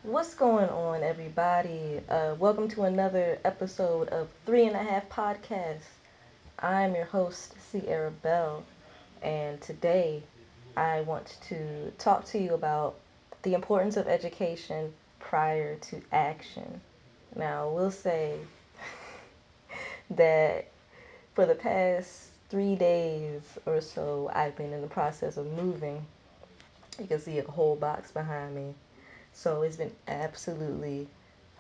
What's going on, everybody? Welcome to another episode of Three and a Half Podcast. I'm your host, Sierra Bell, and today I want to talk to you about the importance of education prior to action. Now, we'll say that for the past 3 days or so, I've been in the process of moving. You can see a whole box behind me. So it's been absolutely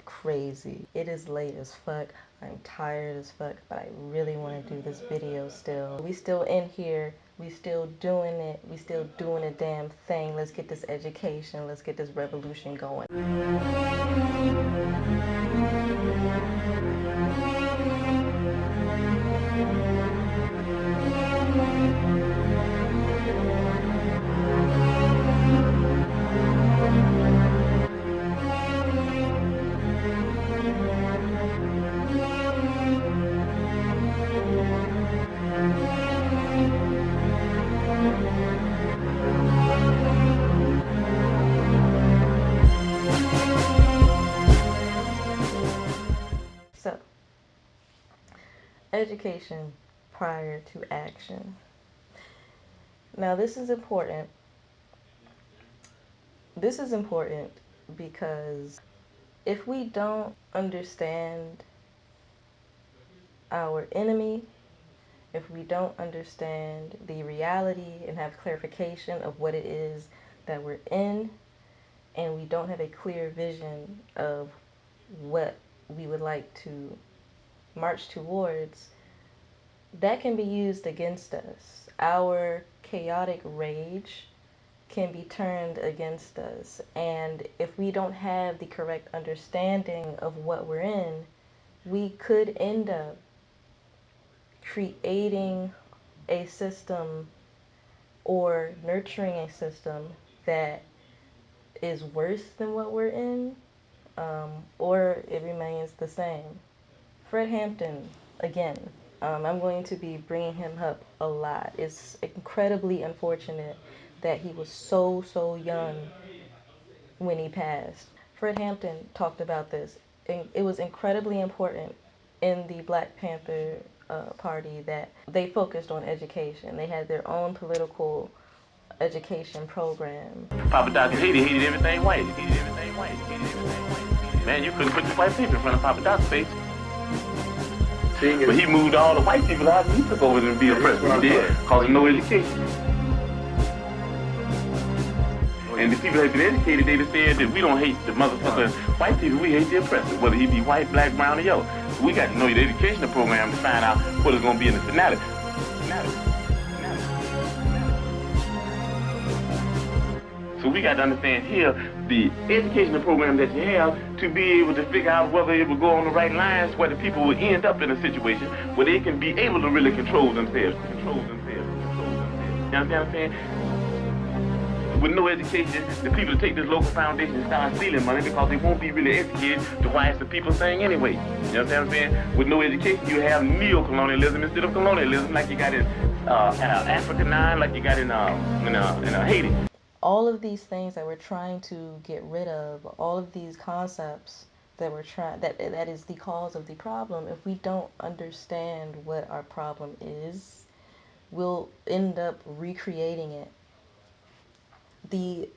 crazy. It is late as fuck. I'm tired as fuck, but I really want to do this video still. We still in here. We still doing it. We still doing a damn thing. Let's get this education. Let's get this revolution going. So, education prior to action. Now, this is important. This is important because if we don't understand our enemy, if we don't understand the reality and have clarification of what it is that we're in, and we don't have a clear vision of what we would like to march towards, that can be used against us. Our chaotic rage can be turned against us. And if we don't have the correct understanding of what we're in, we could end up creating a system or nurturing a system that is worse than what we're in, or it remains the same. Fred Hampton, again, I'm going to be bringing him up a lot. It's incredibly unfortunate that he was so young when he passed. Fred Hampton talked about this. And it was incredibly important in the Black Panther Party that they focused on education. They had their own political education program. Papa Doc hated everything white. Hated everything white. Hated everything white. Man, you couldn't put the white people in front of Papa Doc's face. But he moved all the white people out and he took over to be a president. He did, causing no education. And the people that have been educated, they just said that we don't hate the motherfucker white people, we hate the oppressor, whether he be white, black, brown, or yellow. We got to know the educational program to find out what is going to be in the finale. So we got to understand here the educational program that you have to be able to figure out whether it will go on the right lines, where the people will end up in a situation where they can be able to really control themselves. You understand what I'm saying? With no education, the people that take this local foundation and start stealing money because they won't be really educated to why it's the people saying anyway. You understand what I'm saying? With no education, you have neo-colonialism instead of colonialism, like you got in Africa 9, like you got in Haiti. All of these things that we're trying to get rid of, all of these concepts that we're trying that is the cause of the problem. If we don't understand what our problem is, we'll end up recreating it. The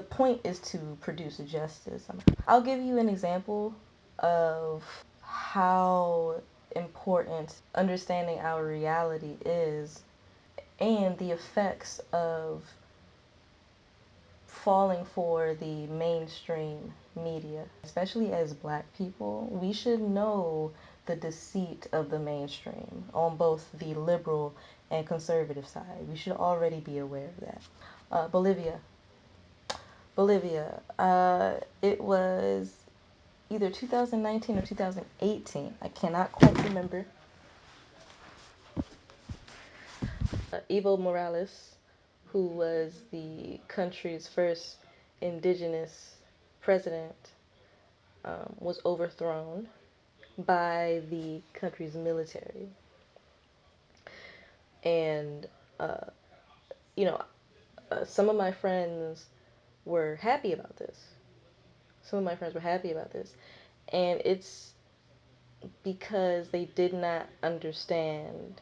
point is to produce justice. I'll give you an example of how important understanding our reality is and the effects of falling for the mainstream media. Especially as black people, we should know the deceit of the mainstream on both the liberal and conservative side. We should already be aware of that. Bolivia. It was either 2019 or 2018. I cannot quite remember. Evo Morales, who was the country's first indigenous president, was overthrown by the country's military. And, uh, you know, some of my friends were happy about this. Some of my friends were happy about this. And it's because they did not understand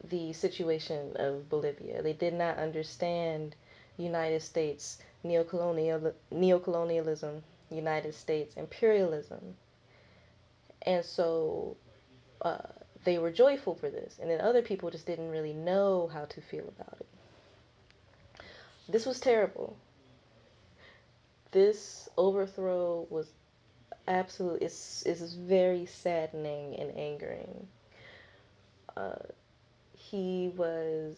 the situation of Bolivia. They did not understand United States neocolonialism, United States imperialism. And so uh, they were joyful for this. And then other people just didn't really know how to feel about it. This was terrible. This overthrow was absolutely, it's very saddening and angering. He was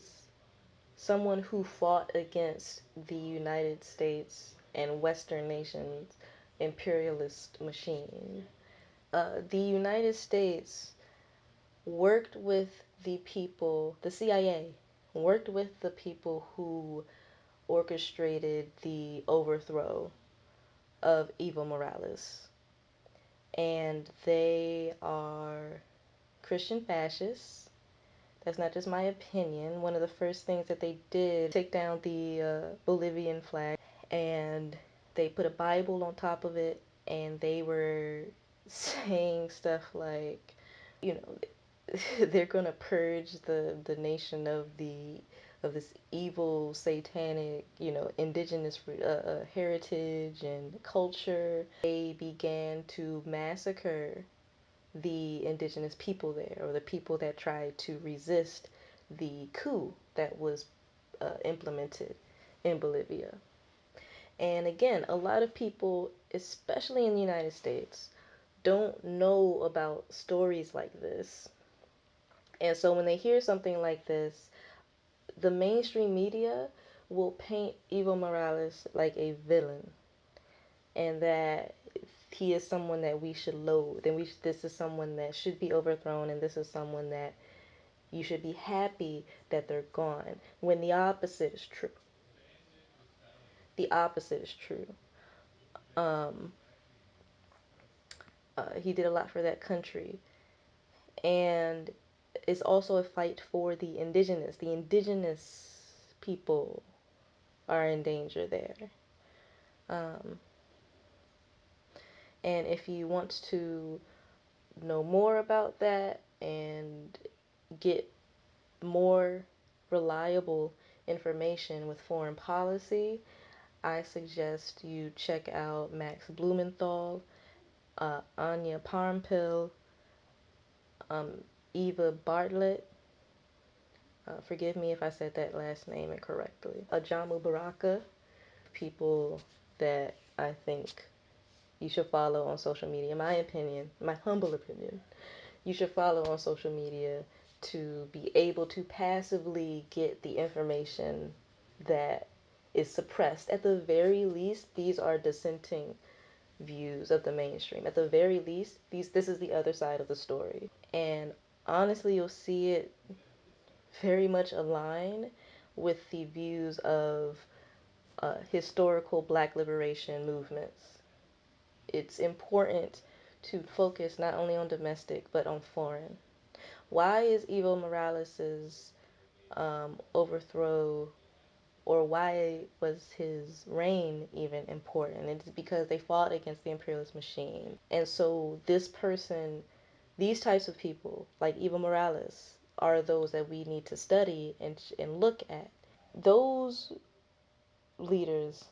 someone who fought against the United States and Western nations' imperialist machine. The United States worked with the people, the CIA worked with the people who orchestrated the overthrow of Evo Morales. And they are Christian fascists. That's not just my opinion. One of the first things that they did, take down the Bolivian flag, and they put a Bible on top of it, and they were saying stuff like, you know, they're gonna purge the nation of this evil, satanic, you know, indigenous heritage and culture. They began to massacre the indigenous people there, or the people that tried to resist the coup that was implemented in Bolivia. And again, a lot of people, especially in the United States, don't know about stories like this. And so when they hear something like this, the mainstream media will paint Evo Morales like a villain, and that he is someone that we should loathe, and this is someone that should be overthrown, and this is someone that you should be happy that they're gone. When the opposite is true. The opposite is true. Um, he did a lot for that country, and it's also a fight for the indigenous. The indigenous people are in danger there. Um, and if you want to know more about that and get more reliable information with foreign policy, I suggest you check out Max Blumenthal, Anya Parmpil, um, Eva Bartlett. Forgive me if I said that last name incorrectly. Ajamu Baraka, people that I think you should follow on social media. My opinion, my humble opinion, you should follow on social media to be able to passively get the information that is suppressed. At the very least, these are dissenting views of the mainstream. At the very least, this is the other side of the story. And honestly, you'll see it very much align with the views of historical black liberation movements. It's important to focus not only on domestic but on foreign. Why is Evo Morales's overthrow, or why was his reign even important? It's because they fought against the imperialist machine. And so this person, these types of people like Evo Morales are those that we need to study and look at. Those leaders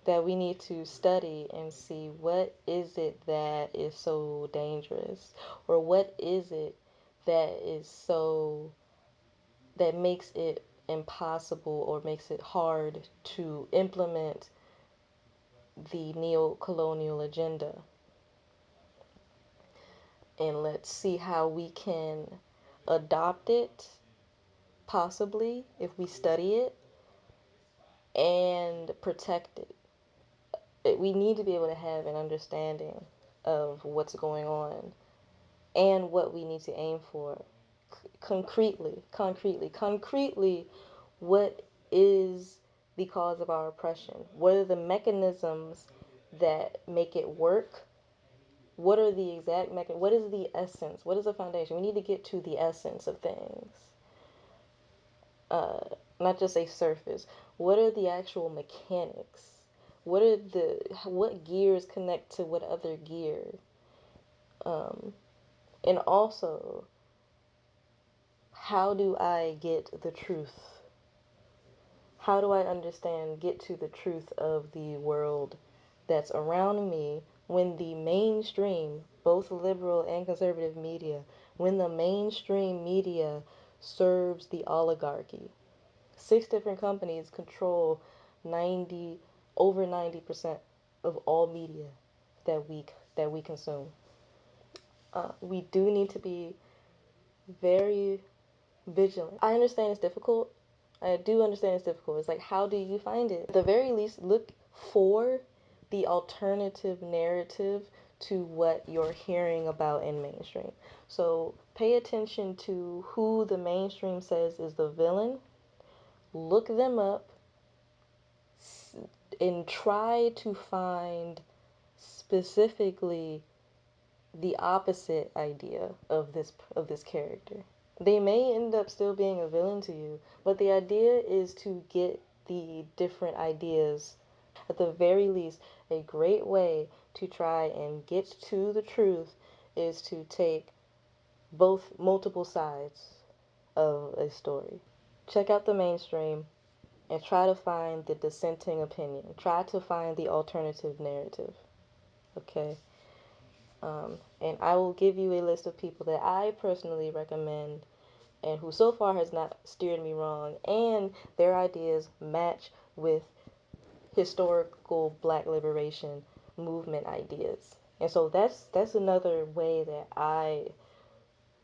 that we need to study and see, what is it that is so dangerous, or what is it that is so, that makes it impossible or makes it hard to implement the neo-colonial agenda. And let's see how we can adopt it, possibly if we study it, and protect it. We need to be able to have an understanding of what's going on and what we need to aim for. Concretely, what is the cause of our oppression? What are the mechanisms that make it work? What are the exact what is the essence? What is the foundation? We need to get to the essence of things, not just a surface. What are the actual mechanics? what gears connect to what other gear? And also, how do I get the truth? How do I get to the truth of the world that's around me when the mainstream, both liberal and conservative media, when the mainstream media serves the oligarchy? 6 different companies control 90 over 90% of all media that we consume. We do need to be very vigilant. I understand it's difficult. I do understand it's difficult. It's like, how do you find it? At the very least, look for the alternative narrative to what you're hearing about in mainstream. So pay attention to who the mainstream says is the villain. Look them up and try to find specifically the opposite idea of this character. They may end up still being a villain to you, but the idea is to get the different ideas. At the very least, a great way to try and get to the truth is to take multiple sides of a story. Check out the mainstream and try to find the dissenting opinion. Try to find the alternative narrative. Okay? And I will give you a list of people that I personally recommend and who so far has not steered me wrong, and their ideas match with historical black liberation movement ideas. And so that's another way that I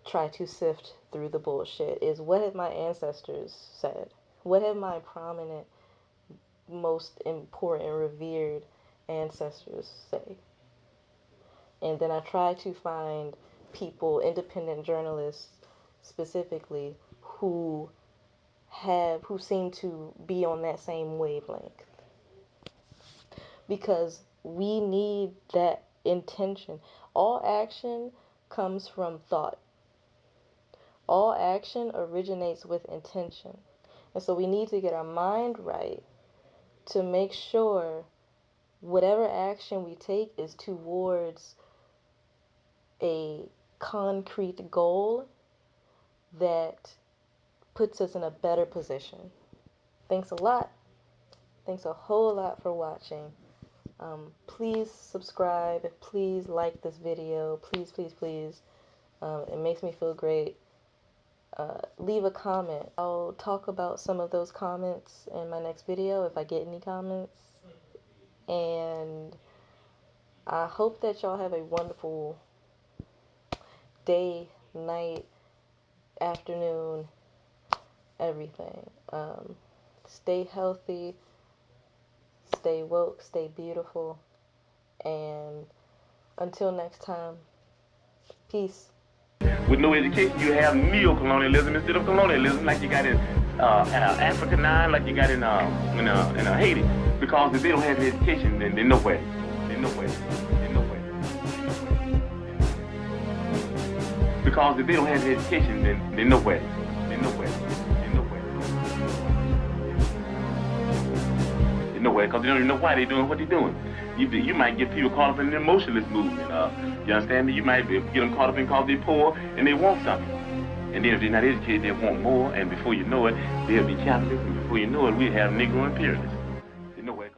try to sift through the bullshit, is what have my ancestors said? What have my prominent, most important, revered ancestors say? And then I try to find people, independent journalists specifically, who seem to be on that same wavelength. Because we need that intention. All action comes from thought. All action originates with intention. And so we need to get our mind right to make sure whatever action we take is towards a concrete goal that puts us in a better position. Thanks a lot. Thanks a whole lot for watching. Please subscribe. Please like this video. Please, please, please. It makes me feel great. Leave a comment. I'll talk about some of those comments in my next video if I get any comments. And I hope that y'all have a wonderful day, night, afternoon, everything. Stay healthy, stay woke, stay beautiful, and until next time, peace. With no education, you have neo-colonialism instead of colonialism, like you got in Africa 9, like you got in Haiti. Because if they don't have the education, then they're nowhere. They're nowhere. They're nowhere. Because if they don't have the education, then they're nowhere. They're nowhere. They're nowhere. They're nowhere, because they don't even know why they're doing what they're doing. You might get people caught up in the emotionalist movement. You understand me? You might get them caught up in because they're poor and they want something. And then if they're not educated, they want more. And before you know it, they'll be capitalists. And before you know it, we have Negro imperialists.